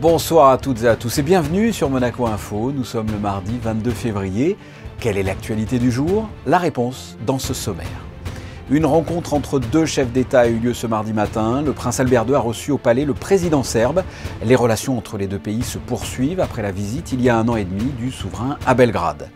Bonsoir à toutes et à tous et bienvenue sur Monaco Info. Nous sommes le mardi 22 février. Quelle est l'actualité du jour? La réponse dans ce sommaire. Une rencontre entre deux chefs d'État a eu lieu ce mardi matin. Le prince Albert II a reçu au palais le président serbe. Les relations entre les deux pays se poursuivent après la visite il y a 1 an et demi du souverain à Belgrade.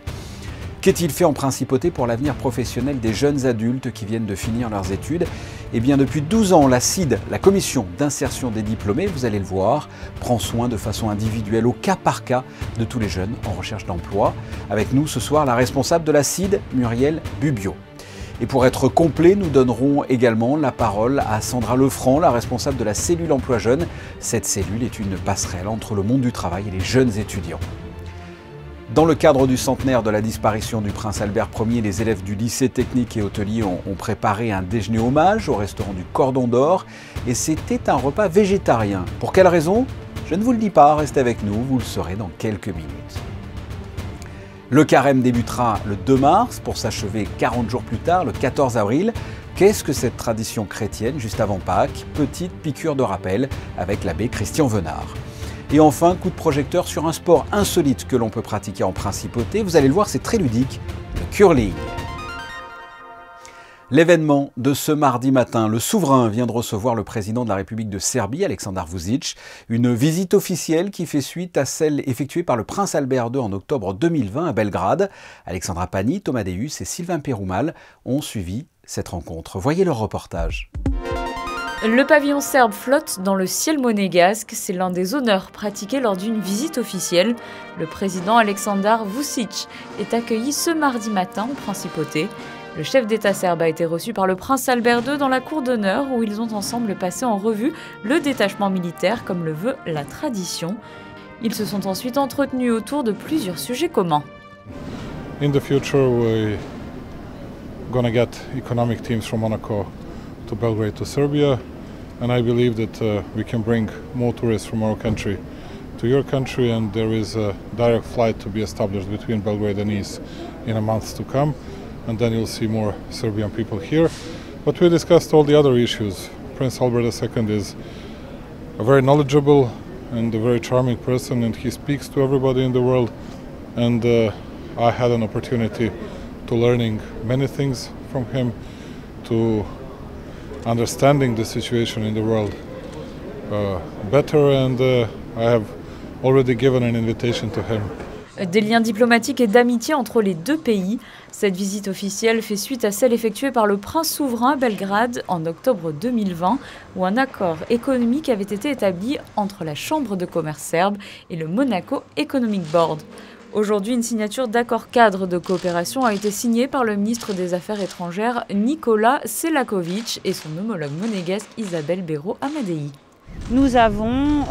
Qu'est-il fait en principauté pour l'avenir professionnel des jeunes adultes qui viennent de finir leurs études? Eh bien, depuis 12 ans, la CID, la commission d'insertion des diplômés, vous allez le voir, prend soin de façon individuelle, au cas par cas, de tous les jeunes en recherche d'emploi. Avec nous ce soir, la responsable de la CID, Muriel Bubio. Et pour être complet, nous donnerons également la parole à Sandra Lefranc, la responsable de la cellule emploi jeune. Cette cellule est une passerelle entre le monde du travail et les jeunes étudiants. Dans le cadre du centenaire de la disparition du prince Albert Ier, les élèves du lycée technique et hôtelier ont préparé un déjeuner hommage au restaurant du Cordon d'Or et c'était un repas végétarien. Pour quelle raison? Je ne vous le dis pas, restez avec nous, vous le saurez dans quelques minutes. Le carême débutera le 2 mars pour s'achever 40 jours plus tard, le 14 avril. Qu'est-ce que cette tradition chrétienne juste avant Pâques? Petite piqûre de rappel avec l'abbé Christian Venard. Et enfin, coup de projecteur sur un sport insolite que l'on peut pratiquer en principauté. Vous allez le voir, c'est très ludique, le curling. L'événement de ce mardi matin, le souverain vient de recevoir le président de la République de Serbie, Aleksandar Vučić, une visite officielle qui fait suite à celle effectuée par le prince Albert II en octobre 2020 à Belgrade. Alexandra Pani, Thomas Deus et Sylvain Perumal ont suivi cette rencontre. Voyez leur reportage. Le pavillon serbe flotte dans le ciel monégasque, c'est l'un des honneurs pratiqués lors d'une visite officielle. Le président Aleksandar Vučić est accueilli ce mardi matin en principauté. Le chef d'État serbe a été reçu par le prince Albert II dans la cour d'honneur où ils ont ensemble passé en revue le détachement militaire comme le veut la tradition. Ils se sont ensuite entretenus autour de plusieurs sujets communs. In the future we're gonna get economic teams from Monaco to Belgrade to Serbia. And I believe that we can bring more tourists from our country to your country, and there is a direct flight to be established between Belgrade and Nice in a month to come, and then you'll see more Serbian people here. But we discussed all the other issues. Prince Albert II is a very knowledgeable and a very charming person, and he speaks to everybody in the world, and I had an opportunity to learning many things from him, to understanding the situation in the world better, and I have already given an invitation to him. Des liens diplomatiques et d'amitié entre les deux pays. Cette visite officielle fait suite à celle effectuée par le prince souverain à Belgrade en octobre 2020, où un accord économique avait été établi entre la Chambre de commerce serbe et le Monaco Economic Board. Aujourd'hui, une signature d'accord cadre de coopération a été signée par le ministre des Affaires étrangères Nikola Selaković et son homologue monégasque Isabelle Béraud Amadei. Nous avons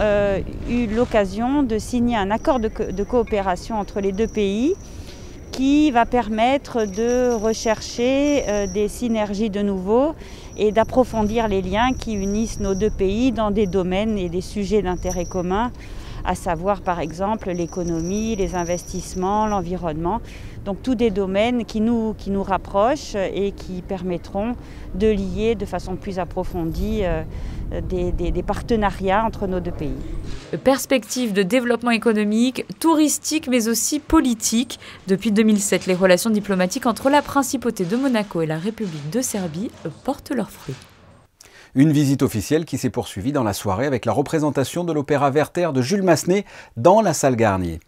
eu l'occasion de signer un accord de coopération entre les deux pays qui va permettre de rechercher des synergies de nouveau et d'approfondir les liens qui unissent nos deux pays dans des domaines et des sujets d'intérêt commun, à savoir par exemple l'économie, les investissements, l'environnement. Donc tous des domaines qui nous rapprochent et qui permettront de lier de façon plus approfondie des partenariats entre nos deux pays. Perspective de développement économique, touristique mais aussi politique. Depuis 2007, les relations diplomatiques entre la principauté de Monaco et la République de Serbie portent leurs fruits. Une visite officielle qui s'est poursuivie dans la soirée avec la représentation de l'opéra Werther de Jules Massenet dans la salle Garnier.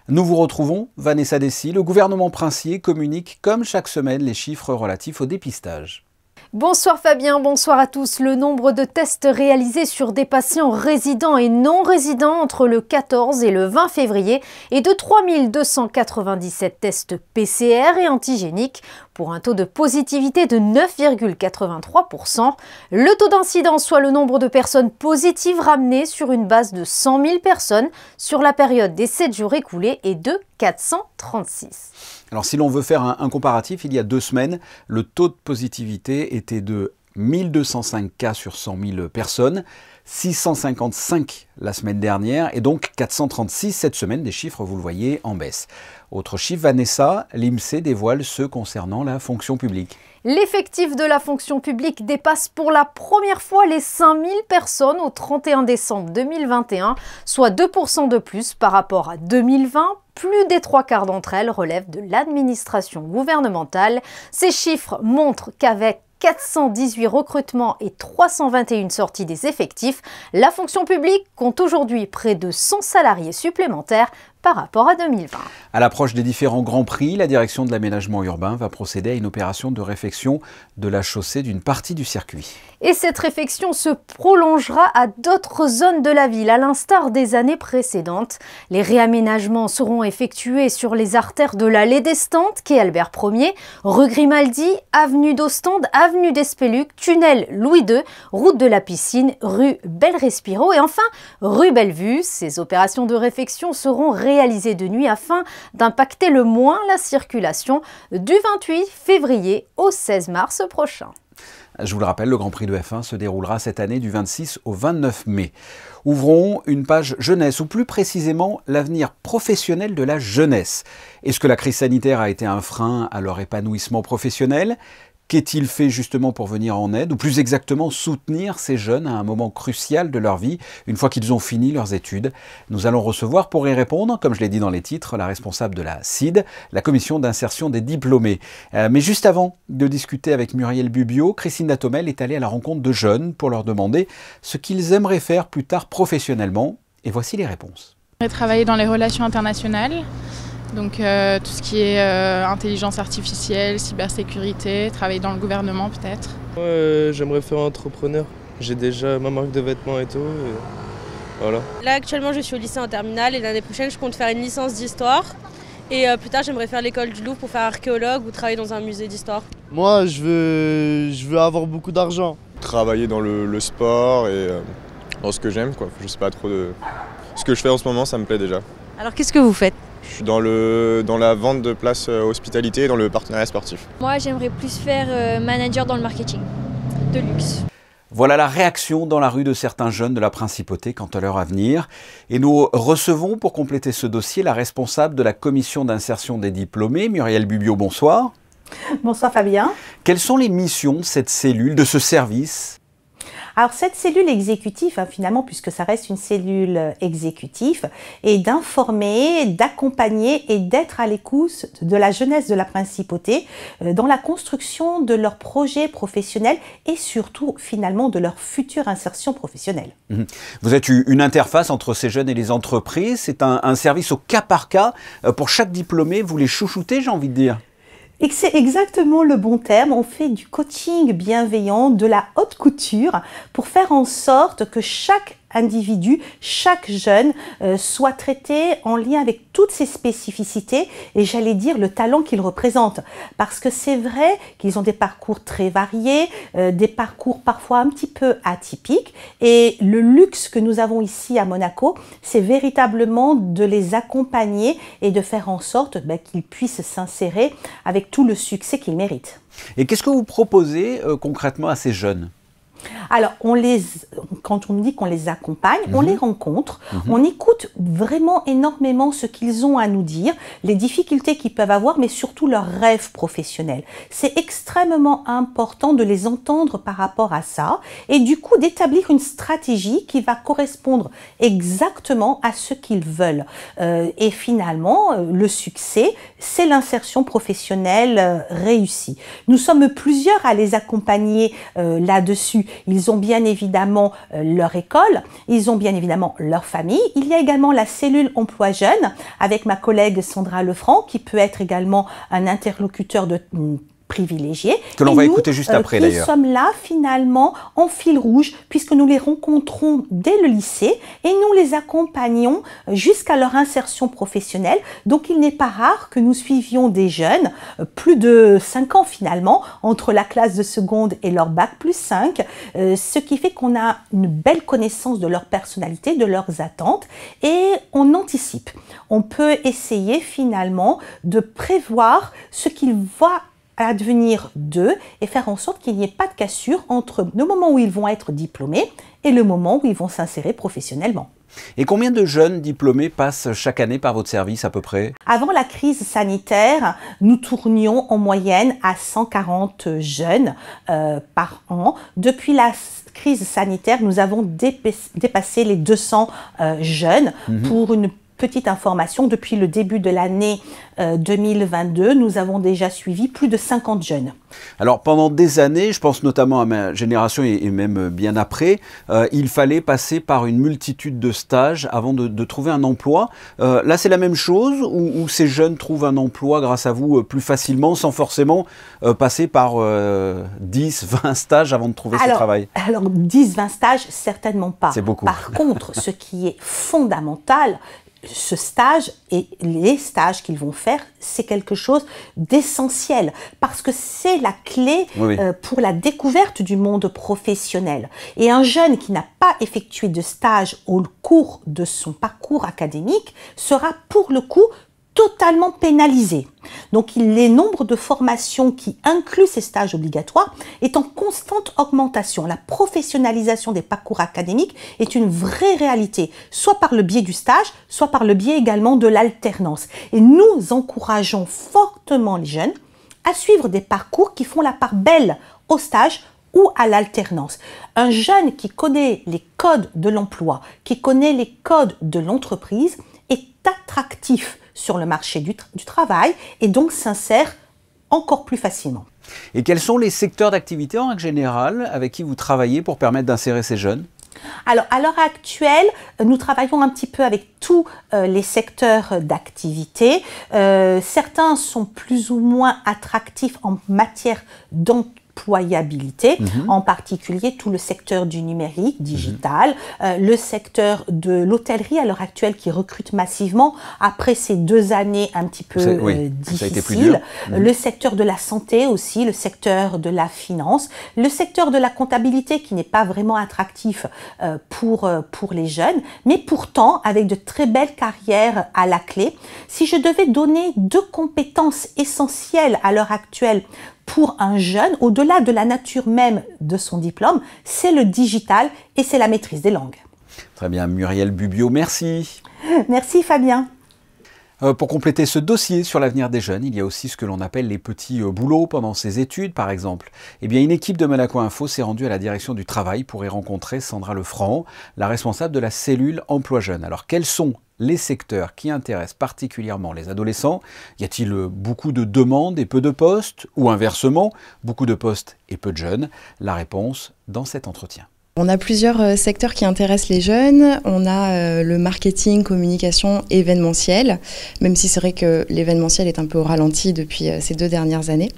Nous vous retrouvons, Vanessa Dessy. Le gouvernement princier communique comme chaque semaine les chiffres relatifs au dépistage. Bonsoir Fabien, bonsoir à tous. Le nombre de tests réalisés sur des patients résidents et non résidents entre le 14 et le 20 février est de 3297 tests PCR et antigéniques pour un taux de positivité de 9,83%. Le taux d'incidence, soit le nombre de personnes positives ramenées sur une base de 100 000 personnes sur la période des 7 jours écoulés, est de 436. Alors si l'on veut faire un comparatif, il y a 2 semaines, le taux de positivité était de 1205 cas sur 100 000 personnes, 655 la semaine dernière et donc 436 cette semaine, des chiffres, vous le voyez, en baisse. Autre chiffre, Vanessa, l'INSEE dévoile ceux concernant la fonction publique. L'effectif de la fonction publique dépasse pour la première fois les 5000 personnes au 31 décembre 2021, soit 2% de plus par rapport à 2020. Plus des 3/4 d'entre elles relèvent de l'administration gouvernementale. Ces chiffres montrent qu'avec 418 recrutements et 321 sorties des effectifs, la fonction publique compte aujourd'hui près de 100 salariés supplémentaires par rapport à 2020. À l'approche des différents Grands Prix, la direction de l'aménagement urbain va procéder à une opération de réfection de la chaussée d'une partie du circuit. Et cette réfection se prolongera à d'autres zones de la ville, à l'instar des années précédentes. Les réaménagements seront effectués sur les artères de l'allée d'Estende, quai Albert Ier, rue Grimaldi, avenue d'Ostende, avenue d'Espeluc, tunnel Louis II, route de la Piscine, rue Belle-Respiro et enfin rue Bellevue. Ces opérations de réfection seront réalisées de nuit afin d'impacter le moins la circulation du 28 février au 16 mars prochain. Je vous le rappelle, le Grand Prix de F1 se déroulera cette année du 26 au 29 mai. Ouvrons une page jeunesse, ou plus précisément l'avenir professionnel de la jeunesse. Est-ce que la crise sanitaire a été un frein à leur épanouissement professionnel ? Qu'est-il fait justement pour venir en aide, ou plus exactement soutenir ces jeunes à un moment crucial de leur vie, une fois qu'ils ont fini leurs études? Nous allons recevoir pour y répondre, comme je l'ai dit dans les titres, la responsable de la CID, la commission d'insertion des diplômés. Mais juste avant de discuter avec Muriel Bubio, Christine Datomel est allée à la rencontre de jeunes pour leur demander ce qu'ils aimeraient faire plus tard professionnellement. Et voici les réponses. J'aimerais travailler dans les relations internationales. Donc tout ce qui est intelligence artificielle, cybersécurité, travailler dans le gouvernement peut-être. J'aimerais faire entrepreneur. J'ai déjà ma marque de vêtements et tout. Voilà. Là actuellement je suis au lycée en terminale et l'année prochaine je compte faire une licence d'histoire. Et plus tard j'aimerais faire l'école du Louvre pour faire archéologue ou travailler dans un musée d'histoire. Moi je veux avoir beaucoup d'argent. Travailler dans le sport et dans ce que j'aime quoi. Je sais pas trop de... Ce que je fais en ce moment ça me plaît déjà. Alors qu'est-ce que vous faites ? Je suis dans la vente de places hospitalité et dans le partenariat sportif. Moi, j'aimerais plus faire manager dans le marketing de luxe. Voilà la réaction dans la rue de certains jeunes de la Principauté quant à leur avenir. Et nous recevons pour compléter ce dossier la responsable de la commission d'insertion des diplômés, Muriel Bubio, bonsoir. Bonsoir Fabien. Quelles sont les missions de cette cellule, de ce service ? Alors cette cellule exécutive, finalement, puisque ça reste une cellule exécutive, est d'informer, d'accompagner et d'être à l'écoute de la jeunesse de la Principauté dans la construction de leurs projets professionnels et surtout finalement de leur future insertion professionnelle. Vous êtes une interface entre ces jeunes et les entreprises, c'est un service au cas par cas. Pour chaque diplômé, vous les chouchoutez, j'ai envie de dire. Et c'est exactement le bon terme, on fait du coaching bienveillant, de la haute couture pour faire en sorte que chaque individu, chaque jeune soit traité en lien avec toutes ses spécificités et j'allais dire le talent qu'il représente. Parce que c'est vrai qu'ils ont des parcours très variés, des parcours parfois un petit peu atypiques et le luxe que nous avons ici à Monaco, c'est véritablement de les accompagner et de faire en sorte qu'ils puissent s'insérer avec tout le succès qu'ils méritent. Et qu'est-ce que vous proposez concrètement à ces jeunes ? Alors, quand on dit qu'on les accompagne, on les rencontre, on écoute vraiment énormément ce qu'ils ont à nous dire, les difficultés qu'ils peuvent avoir, mais surtout leurs rêves professionnels. C'est extrêmement important de les entendre par rapport à ça et du coup d'établir une stratégie qui va correspondre exactement à ce qu'ils veulent. Et finalement, le succès, c'est l'insertion professionnelle réussie. Nous sommes plusieurs à les accompagner là-dessus. Ils ont bien évidemment leur école, ils ont bien évidemment leur famille. Il y a également la cellule emploi jeune avec ma collègue Sandra Lefranc qui peut être également un interlocuteur privilégiés. Que l'on va écouter juste après d'ailleurs. Nous sommes là finalement en fil rouge puisque nous les rencontrons dès le lycée et nous les accompagnons jusqu'à leur insertion professionnelle. Donc il n'est pas rare que nous suivions des jeunes, plus de 5 ans finalement, entre la classe de seconde et leur bac plus 5, ce qui fait qu'on a une belle connaissance de leur personnalité, de leurs attentes et on anticipe. On peut essayer finalement de prévoir ce qu'ils voient advenir d'eux et faire en sorte qu'il n'y ait pas de cassure entre le moment où ils vont être diplômés et le moment où ils vont s'insérer professionnellement. Et combien de jeunes diplômés passent chaque année par votre service à peu près? Avant la crise sanitaire, nous tournions en moyenne à 140 jeunes par an. Depuis la crise sanitaire, nous avons dépassé les 200 jeunes. Pour une petite information, depuis le début de l'année 2022, nous avons déjà suivi plus de 50 jeunes. Alors pendant des années, je pense notamment à ma génération et même bien après, il fallait passer par une multitude de stages avant de trouver un emploi. Là c'est la même chose ou ces jeunes trouvent un emploi grâce à vous plus facilement sans forcément passer par 10, 20 stages avant de trouver ce travail? Alors 10, 20 stages, certainement pas. C'est beaucoup. Par contre, ce qui est fondamental, ce stage et les stages qu'ils vont faire, c'est quelque chose d'essentiel parce que c'est la clé pour la découverte du monde professionnel. Et un jeune qui n'a pas effectué de stage au cours de son parcours académique sera pour le coup totalement pénalisé. Donc les nombres de formations qui incluent ces stages obligatoires est en constante augmentation. La professionnalisation des parcours académiques est une vraie réalité, soit par le biais du stage, soit par le biais également de l'alternance. Et nous encourageons fortement les jeunes à suivre des parcours qui font la part belle au stage ou à l'alternance. Un jeune qui connaît les codes de l'emploi, qui connaît les codes de l'entreprise est attractif sur le marché du travail et donc s'insère encore plus facilement. Et quels sont les secteurs d'activité en règle générale avec qui vous travaillez pour permettre d'insérer ces jeunes? Alors, à l'heure actuelle, nous travaillons un petit peu avec tous les secteurs d'activité. Certains sont plus ou moins attractifs en matière d'employabilité, en particulier tout le secteur du numérique, digital, le secteur de l'hôtellerie à l'heure actuelle qui recrute massivement après ces 2 années un petit peu difficiles, le secteur de la santé aussi, le secteur de la finance, le secteur de la comptabilité qui n'est pas vraiment attractif pour les jeunes, mais pourtant avec de très belles carrières à la clé. Si je devais donner 2 compétences essentielles à l'heure actuelle pour un jeune, au-delà de la nature même de son diplôme, c'est le digital et c'est la maîtrise des langues. Très bien, Muriel Bubio, merci. Merci Fabien. Pour compléter ce dossier sur l'avenir des jeunes, il y a aussi ce que l'on appelle les petits boulots pendant ses études, par exemple. Eh bien, une équipe de Monaco Info s'est rendue à la direction du travail pour y rencontrer Sandra Lefranc, la responsable de la cellule Emploi Jeunes. Alors, quels sont les secteurs qui intéressent particulièrement les adolescents? Y a-t-il beaucoup de demandes et peu de postes? Ou inversement, beaucoup de postes et peu de jeunes? La réponse dans cet entretien. On a plusieurs secteurs qui intéressent les jeunes. On a le marketing, communication, événementiel, même si c'est vrai que l'événementiel est un peu au ralenti depuis ces 2 dernières années.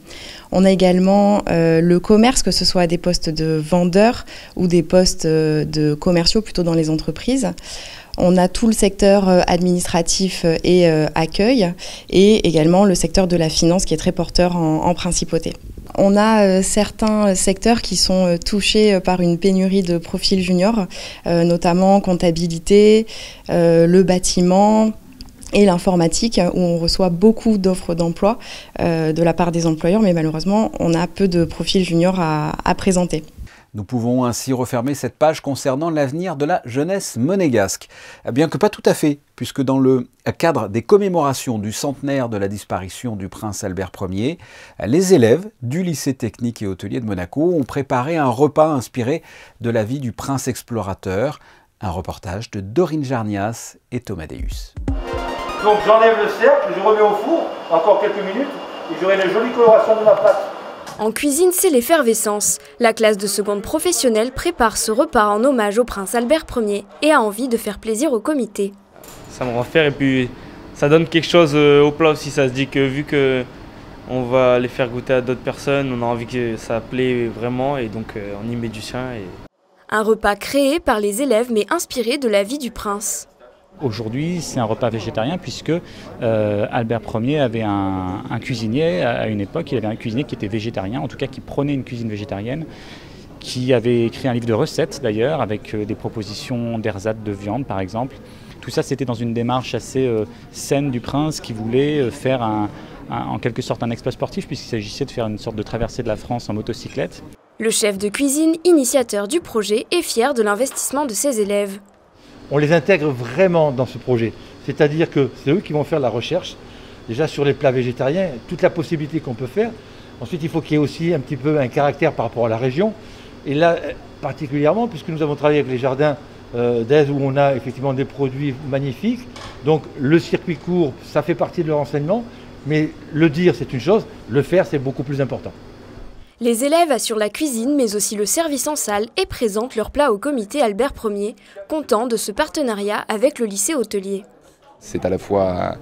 On a également le commerce, que ce soit des postes de vendeurs ou des postes de commerciaux plutôt dans les entreprises. On a tout le secteur administratif et accueil et également le secteur de la finance qui est très porteur en principauté. On a certains secteurs qui sont touchés par une pénurie de profils juniors, notamment comptabilité, le bâtiment et l'informatique, où on reçoit beaucoup d'offres d'emploi de la part des employeurs, mais malheureusement, on a peu de profils juniors à présenter. Nous pouvons ainsi refermer cette page concernant l'avenir de la jeunesse monégasque. Bien que pas tout à fait, puisque dans le cadre des commémorations du centenaire de la disparition du prince Albert Ier, les élèves du lycée technique et hôtelier de Monaco ont préparé un repas inspiré de la vie du prince explorateur. Un reportage de Dorine Jarnias et Thomas Deus. Donc j'enlève le cercle, je remets au four, encore quelques minutes, et j'aurai la jolie coloration de ma pâte. En cuisine, c'est l'effervescence. La classe de seconde professionnelle prépare ce repas en hommage au prince Albert Ier et a envie de faire plaisir au comité. Ça me rend fier et puis ça donne quelque chose au plat aussi. Ça se dit que vu qu'on va les faire goûter à d'autres personnes, on a envie que ça plaît vraiment et donc on y met du sien. Un repas créé par les élèves mais inspiré de la vie du prince. Aujourd'hui, c'est un repas végétarien puisque Albert Ier avait un cuisinier à une époque. Il avait un cuisinier qui était végétarien, en tout cas qui prônait une cuisine végétarienne, qui avait écrit un livre de recettes d'ailleurs avec des propositions d'ersatz de viande par exemple. Tout ça, c'était dans une démarche assez saine du prince qui voulait faire en quelque sorte un exploit sportif puisqu'il s'agissait de faire une sorte de traversée de la France en motocyclette. Le chef de cuisine, initiateur du projet, est fier de l'investissement de ses élèves. on les intègre vraiment dans ce projet. C'est-à-dire que c'est eux qui vont faire la recherche, déjà sur les plats végétariens, toute la possibilité qu'on peut faire. Ensuite, il faut qu'il y ait aussi un petit peu un caractère par rapport à la région. Et là, particulièrement, puisque nous avons travaillé avec les jardins d'Aise où on a effectivement des produits magnifiques. Donc le circuit court, ça fait partie de leur enseignement, mais le dire c'est une chose, le faire c'est beaucoup plus important. Les élèves assurent la cuisine mais aussi le service en salle et présentent leurs plats au comité Albert Ier, content de ce partenariat avec le lycée hôtelier. C'est à la fois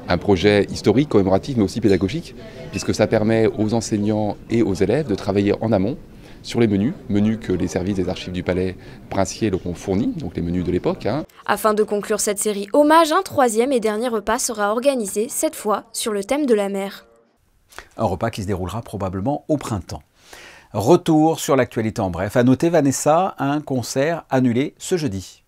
un projet historique, commémoratif, mais aussi pédagogique, puisque ça permet aux enseignants et aux élèves de travailler en amont sur les menus que les services des archives du Palais Princier leur ont fournis, donc les menus de l'époque. Afin de conclure cette série hommage, un troisième et dernier repas sera organisé, cette fois sur le thème de la mer. Un repas qui se déroulera probablement au printemps. Retour sur l'actualité en bref. À noter, Vanessa, un concert annulé ce jeudi.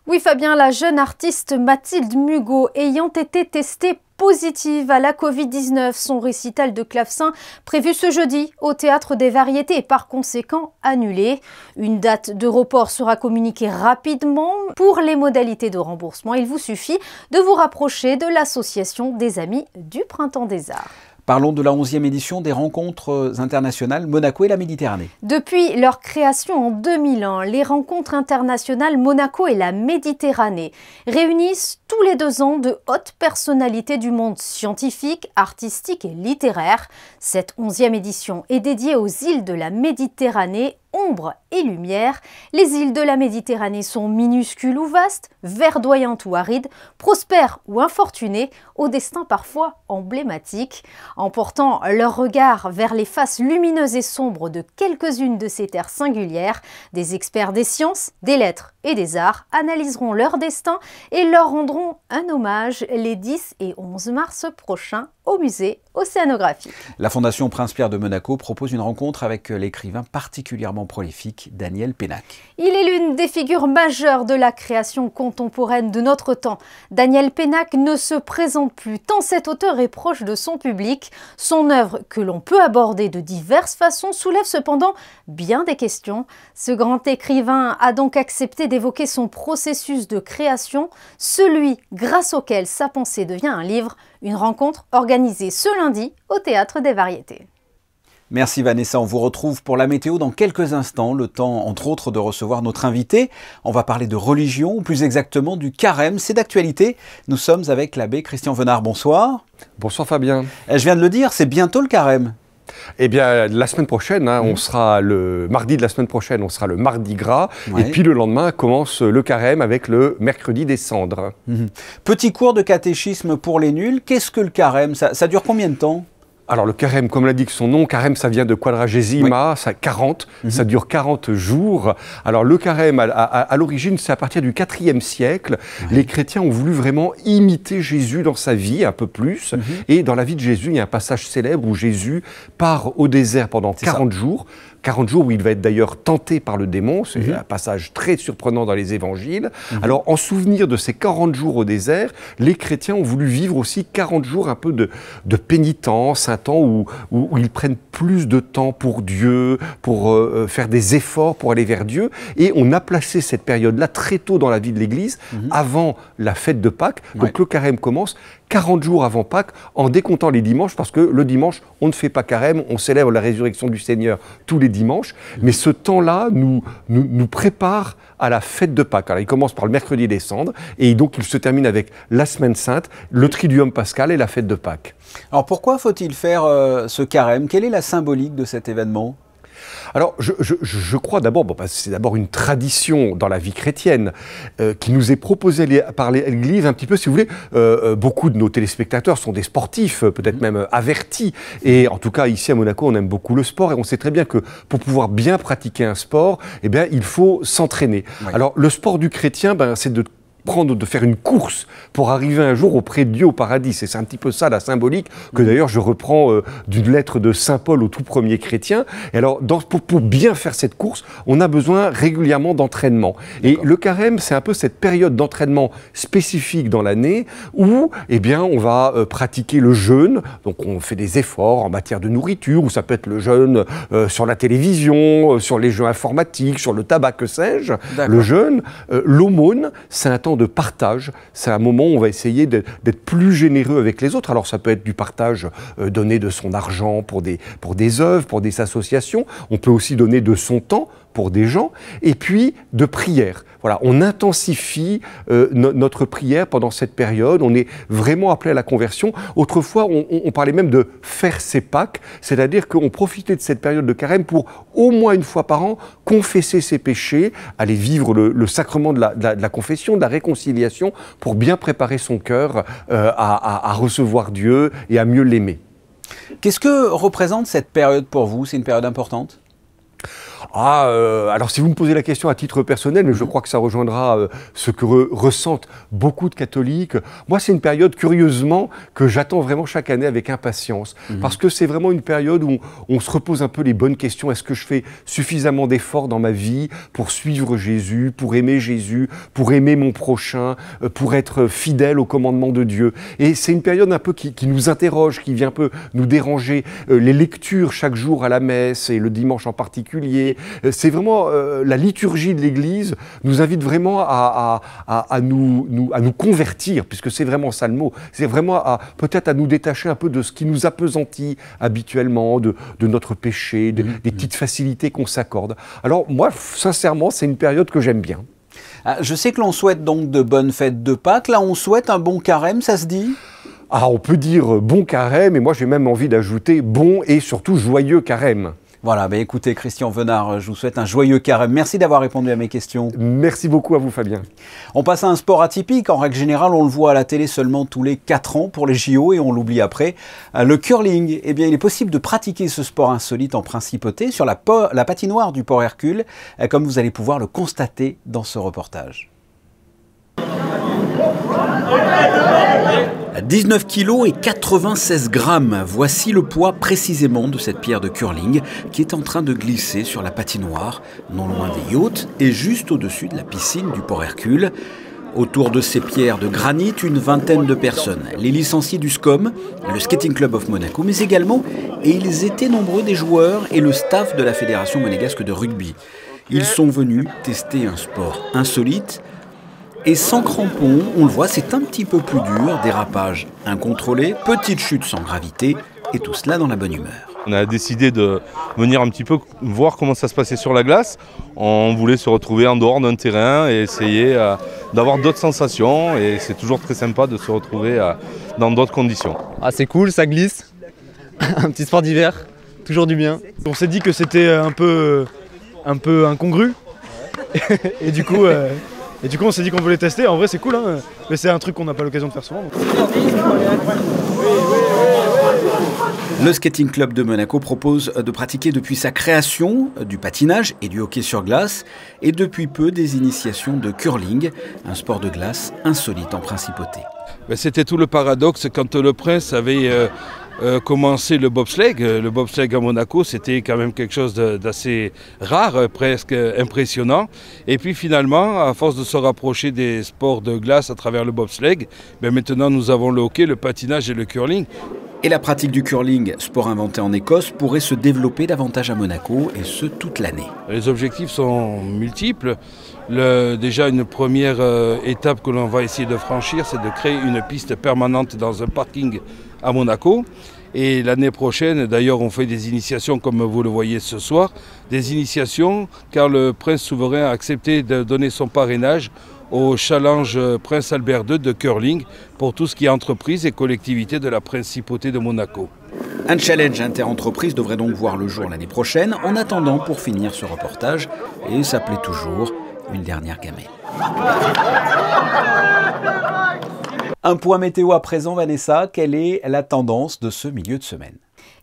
Oui Fabien, la jeune artiste Mathilde Mugot ayant été testée positive à la Covid-19, son récital de clavecin prévu ce jeudi au Théâtre des Variétés est par conséquent annulé. Une date de report sera communiquée rapidement. Pour les modalités de remboursement, il vous suffit de vous rapprocher de l'Association des Amis du Printemps des Arts. Parlons de la 11e édition des rencontres internationales Monaco et la Méditerranée. Depuis leur création en 2001, les rencontres internationales Monaco et la Méditerranée réunissent tous les 2 ans de hautes personnalités du monde scientifique, artistique et littéraire. Cette 11e édition est dédiée aux îles de la Méditerranée, ombre et lumière. Les îles de la Méditerranée sont minuscules ou vastes, verdoyantes ou arides, prospères ou infortunées, au destin parfois emblématique. En portant leur regard vers les faces lumineuses et sombres de quelques-unes de ces terres singulières, des experts des sciences, des lettres et des arts analyseront leur destin et leur rendront un hommage les 10 et 11 mars prochains au musée océanographique. La Fondation Prince-Pierre de Monaco propose une rencontre avec l'écrivain particulièrement prolifique Daniel Pénac. Il est l'une des figures majeures de la création contemporaine de notre temps. Daniel Pénac ne se présente plus tant cet auteur est proche de son public. Son œuvre, que l'on peut aborder de diverses façons, soulève cependant bien des questions. Ce grand écrivain a donc accepté d'évoquer son processus de création, celui grâce auquel sa pensée devient un livre. Une rencontre organisée ce lundi au Théâtre des Variétés. Merci Vanessa, on vous retrouve pour la météo dans quelques instants, le temps entre autres de recevoir notre invité. On va parler de religion, ou plus exactement du carême, c'est d'actualité. Nous sommes avec l'abbé Christian Venard, bonsoir. Bonsoir Fabien. Je viens de le dire, c'est bientôt le carême. Eh bien, la semaine prochaine, on sera le mardi de la semaine prochaine, on sera le mardi gras. Ouais. Et puis le lendemain commence le carême avec le mercredi des cendres. Petit cours de catéchisme pour les nuls. Qu'est-ce que le carême? Ça dure combien de temps? Alors le carême, comme l'indique son nom, carême ça vient de quadragésima, ça 40, ça dure 40 jours. Alors le carême, à l'origine, c'est à partir du IVe siècle. Les chrétiens ont voulu vraiment imiter Jésus dans sa vie un peu plus. Et dans la vie de Jésus, il y a un passage célèbre où Jésus part au désert pendant 40 jours. 40 jours où il va être d'ailleurs tenté par le démon, c'est un passage très surprenant dans les évangiles. Alors en souvenir de ces 40 jours au désert, les chrétiens ont voulu vivre aussi 40 jours un peu de pénitence, un temps où ils prennent plus de temps pour Dieu, pour faire des efforts pour aller vers Dieu. Et on a placé cette période-là très tôt dans la vie de l'Église, avant la fête de Pâques. Donc le carême commence 40 jours avant Pâques, en décomptant les dimanches, parce que le dimanche, on ne fait pas carême, on célèbre la résurrection du Seigneur tous les dimanches, mais ce temps-là nous prépare à la fête de Pâques. Alors, il commence par le mercredi des cendres, et donc il se termine avec la Semaine Sainte, le Triduum Pascal et la fête de Pâques. Alors pourquoi faut-il faire ce carême? Quelle est la symbolique de cet événement? Alors, je crois d'abord, c'est d'abord une tradition dans la vie chrétienne qui nous est proposée par l'Église un petit peu, si vous voulez. Beaucoup de nos téléspectateurs sont des sportifs, peut-être même avertis. Et en tout cas, ici à Monaco, on aime beaucoup le sport et on sait très bien que pour pouvoir bien pratiquer un sport, eh bien, il faut s'entraîner. Alors, le sport du chrétien, c'est de faire une course pour arriver un jour auprès de Dieu au paradis. C'est un petit peu ça la symbolique que d'ailleurs je reprends d'une lettre de Saint Paul au tout premier chrétien. Et alors, pour bien faire cette course, on a besoin régulièrement d'entraînement. Et le carême, c'est un peu cette période d'entraînement spécifique dans l'année où, eh bien, on va pratiquer le jeûne. Donc, on fait des efforts en matière de nourriture, ou ça peut être le jeûne sur la télévision, sur les jeux informatiques, sur le tabac, que sais-je. Le jeûne, l'aumône, c'est un temps de partage. C'est un moment où on va essayer d'être plus généreux avec les autres. Alors, ça peut être du partage, donner de son argent pour des œuvres, pour des associations. On peut aussi donner de son temps pour des gens, et puis de prière. Voilà, on intensifie notre prière pendant cette période, on est vraiment appelé à la conversion. Autrefois, on parlait même de faire ses Pâques, c'est-à-dire qu'on profitait de cette période de carême pour au moins une fois par an confesser ses péchés, aller vivre le sacrement de la confession, de la réconciliation, pour bien préparer son cœur à recevoir Dieu et à mieux l'aimer. Qu'est-ce que représente cette période pour vous? C'est une période importante? Alors si vous me posez la question à titre personnel, mais je crois que ça rejoindra ce que ressentent beaucoup de catholiques, moi c'est une période curieusement que j'attends vraiment chaque année avec impatience, parce que c'est vraiment une période où on se repose un peu les bonnes questions. Est-ce que je fais suffisamment d'efforts dans ma vie pour suivre Jésus, pour aimer mon prochain, pour être fidèle au commandement de Dieu? Et c'est une période un peu qui nous interroge, qui vient un peu nous déranger. Les lectures chaque jour à la messe, et le dimanche en particulier, c'est vraiment la liturgie de l'Église nous invite vraiment à nous convertir, puisque c'est vraiment ça le mot. C'est vraiment peut-être à nous détacher un peu de ce qui nous appesantit habituellement, de notre péché, des petites facilités qu'on s'accorde. Alors moi, sincèrement, c'est une période que j'aime bien. Je sais que l'on souhaite donc de bonnes fêtes de Pâques. Là, on souhaite un bon carême, ça se dit? On peut dire bon carême, et moi j'ai même envie d'ajouter bon et surtout joyeux carême. Voilà, écoutez Christian Venard, je vous souhaite un joyeux carême. Merci d'avoir répondu à mes questions. Merci beaucoup à vous Fabien. On passe à un sport atypique. En règle générale, on le voit à la télé seulement tous les 4 ans pour les JO et on l'oublie après. Le curling, eh bien, il est possible de pratiquer ce sport insolite en principauté sur la patinoire du Port Hercule, comme vous allez pouvoir le constater dans ce reportage. 19 kg et 96 grammes, voici le poids précisément de cette pierre de curling qui est en train de glisser sur la patinoire, non loin des yachts et juste au-dessus de la piscine du Port Hercule. Autour de ces pierres de granit, une vingtaine de personnes, les licenciés du SCOM, le Skating Club of Monaco, mais également, et ils étaient nombreux, des joueurs et le staff de la Fédération monégasque de rugby. Ils sont venus tester un sport insolite. Et sans crampons, on le voit, c'est un petit peu plus dur, dérapage incontrôlé, petite chute sans gravité, et tout cela dans la bonne humeur. On a décidé de venir un petit peu voir comment ça se passait sur la glace. On voulait se retrouver en dehors d'un terrain et essayer d'avoir d'autres sensations, et c'est toujours très sympa de se retrouver dans d'autres conditions. C'est cool, ça glisse, un petit sport d'hiver, toujours du bien. On s'est dit que c'était un peu incongru, et du coup... on s'est dit qu'on voulait tester. En vrai, c'est cool, hein, mais c'est un truc qu'on n'a pas l'occasion de faire souvent. Le Skating Club de Monaco propose de pratiquer depuis sa création du patinage et du hockey sur glace, et depuis peu des initiations de curling, un sport de glace insolite en principauté. C'était tout le paradoxe quand le prince avait commencé le bobsleigh. Le bobsleigh à Monaco, c'était quand même quelque chose d'assez rare, presque impressionnant. Et puis finalement, à force de se rapprocher des sports de glace à travers le bobsleigh, maintenant nous avons le hockey, le patinage et le curling. Et la pratique du curling, sport inventé en Écosse, pourrait se développer davantage à Monaco, et ce toute l'année. Les objectifs sont multiples. Déjà, une première étape que l'on va essayer de franchir, c'est de créer une piste permanente dans un parking à Monaco. Et l'année prochaine, d'ailleurs, on fait des initiations comme vous le voyez ce soir, des initiations car le prince souverain a accepté de donner son parrainage au challenge Prince Albert II de curling pour tout ce qui est entreprise et collectivité de la principauté de Monaco. Un challenge inter-entreprise devrait donc voir le jour l'année prochaine. En attendant, pour finir ce reportage, et ça plaît toujours, une dernière gamelle. Un point météo à présent, Vanessa. Quelle est la tendance de ce milieu de semaine ?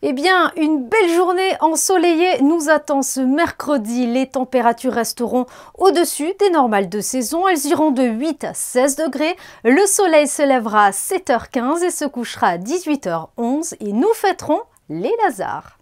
Eh bien, une belle journée ensoleillée nous attend ce mercredi. Les températures resteront au-dessus des normales de saison. Elles iront de 8 à 16 degrés. Le soleil se lèvera à 7h15 et se couchera à 18h11. Et nous fêterons les Lazars.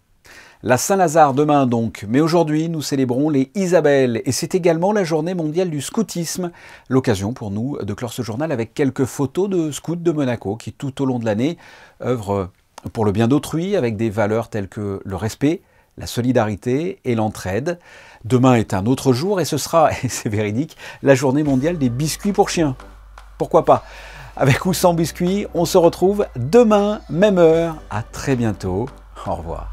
La Saint-Lazare demain donc, mais aujourd'hui nous célébrons les Isabelles et c'est également la journée mondiale du scoutisme. L'occasion pour nous de clore ce journal avec quelques photos de scouts de Monaco qui tout au long de l'année œuvrent pour le bien d'autrui avec des valeurs telles que le respect, la solidarité et l'entraide. Demain est un autre jour et ce sera, et c'est véridique, la journée mondiale des biscuits pour chiens. Pourquoi pas? Avec ou sans biscuits, on se retrouve demain, même heure. À très bientôt. Au revoir.